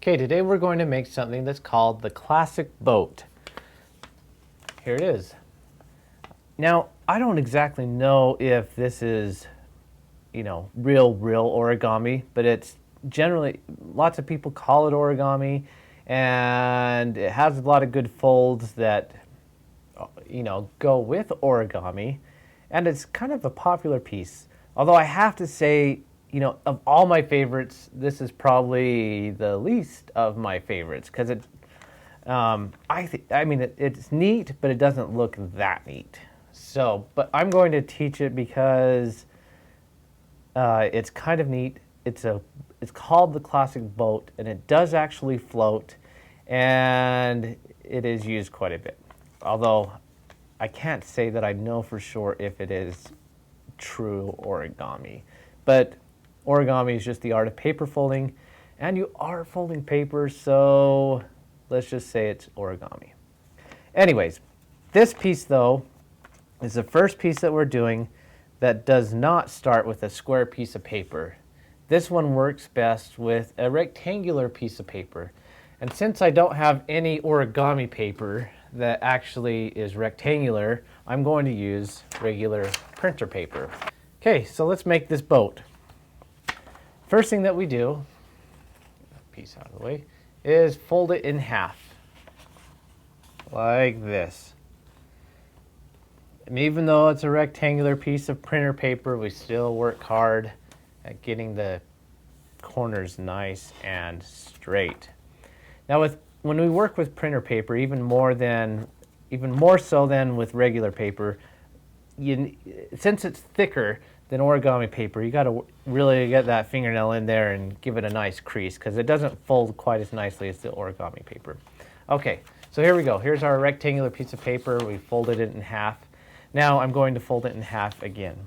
Okay, today we're going to make something that's called the classic boat. Here it is. Now, I don't exactly know if this is, real origami, but it's generally, lots of people call it origami, and it has a lot of good folds that, go with origami, and it's kind of a popular piece. Although I have to say, of all my favorites, this is probably the least of my favorites because it's neat, but it doesn't look that neat. So, but I'm going to teach it because it's kind of neat. It's called the classic boat, and it does actually float, and it is used quite a bit. Although I can't say that I know for sure if it is true origami, but origami is just the art of paper folding, and you are folding paper, so let's just say it's origami. Anyways, this piece though is the first piece that we're doing that does not start with a square piece of paper. This one works best with a rectangular piece of paper. And since I don't have any origami paper that actually is rectangular, I'm going to use regular printer paper. Okay, so let's make this boat. First thing that we do, piece out of the way, is fold it in half, like this. And even though it's a rectangular piece of printer paper, we still work hard at getting the corners nice and straight. Now when we work with printer paper, even more so than with regular paper, since it's thicker than origami paper, you got to really get that fingernail in there and give it a nice crease because it doesn't fold quite as nicely as the origami paper. Okay, so here we go. Here's our rectangular piece of paper. We folded it in half. Now I'm going to fold it in half again.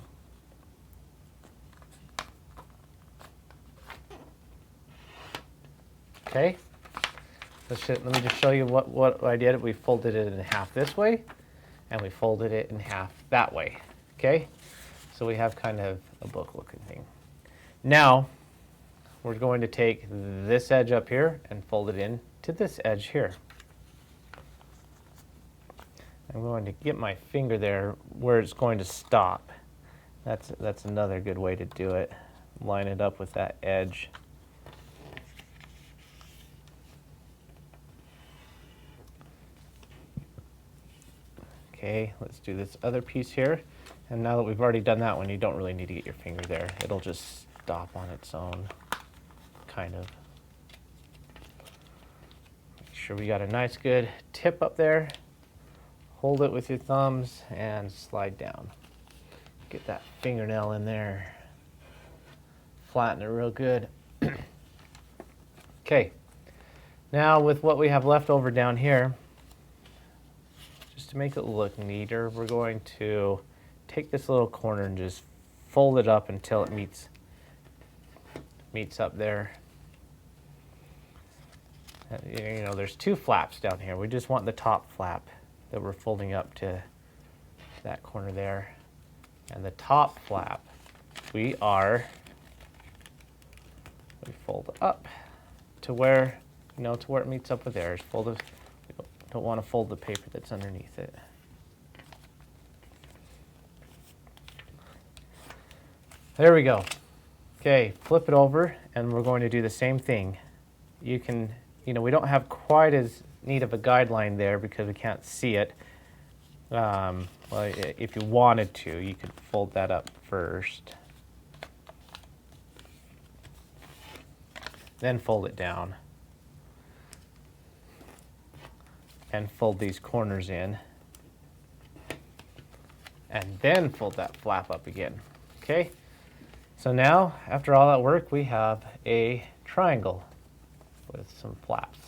Okay, let me just show you what I did. We folded it in half this way, and we folded it in half that way. Okay, so we have kind of a book-looking thing. Now, we're going to take this edge up here and fold it in to this edge here. I'm going to get my finger there where it's going to stop. That's another good way to do it. Line it up with that edge. Okay, let's do this other piece here. And now that we've already done that one, you don't really need to get your finger there. It'll just stop on its own, kind of. Make sure we got a nice good tip up there. Hold it with your thumbs and slide down. Get that fingernail in there. Flatten it real good. Okay, now with what we have left over down here, just to make it look neater, we're going to take this little corner and just fold it up until it meets up there. There's two flaps down here. We just want the top flap that we're folding up to that corner there. And the top flap, we fold up to where, to where it meets up with there. We don't want to fold the paper that's underneath it. There we go. Okay, flip it over, and we're going to do the same thing. You can, we don't have quite as neat of a guideline there because we can't see it. Well, if you wanted to, you could fold that up first. Then fold it down. And fold these corners in. And then fold that flap up again. Okay? So now, after all that work, we have a triangle with some flaps.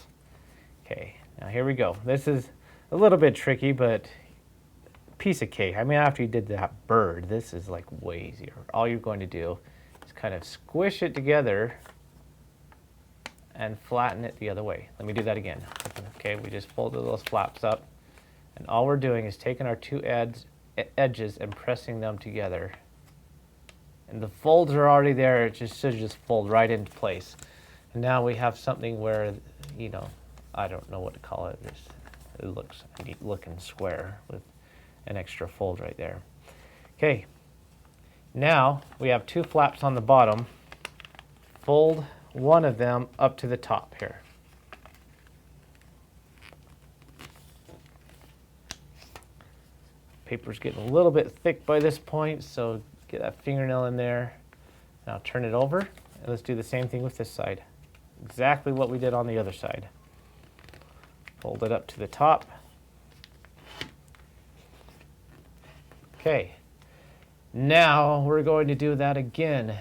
Okay, now here we go. This is a little bit tricky, but piece of cake. I mean, after you did that bird, this is like way easier. All you're going to do is kind of squish it together and flatten it the other way. Let me do that again. Okay, we just folded those flaps up, and all we're doing is taking our two edges and pressing them together. And the folds are already there. It should just fold right into place. And now we have something where, I don't know what to call it. It looks a neat looking square with an extra fold right there. Okay, now we have 2 flaps on the bottom. Fold one of them up to the top here. Paper's getting a little bit thick by this point, so get that fingernail in there. Now turn it over, and let's do the same thing with this side. Exactly what we did on the other side. Fold it up to the top. Okay, now we're going to do that again.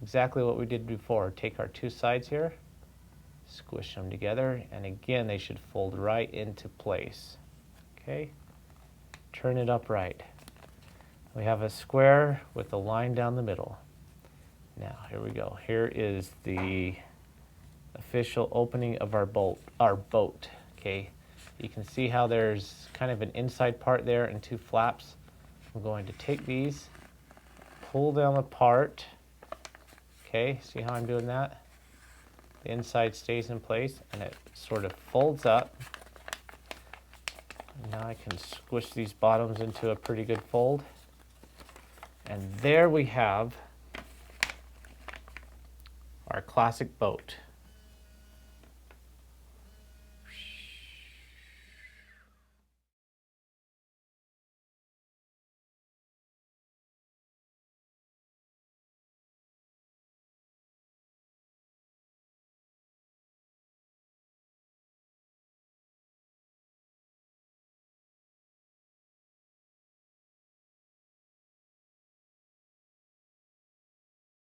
Exactly what we did before. Take our 2 sides here, squish them together, and again they should fold right into place. Okay, turn it upright. We have a square with a line down the middle. Now here we go. Here is the official opening of our boat. Okay, you can see how there's kind of an inside part there and 2 flaps. I'm going to take these, pull them apart. Okay, see how I'm doing that? The inside stays in place and it sort of folds up. And now I can squish these bottoms into a pretty good fold. And there we have our classic boat.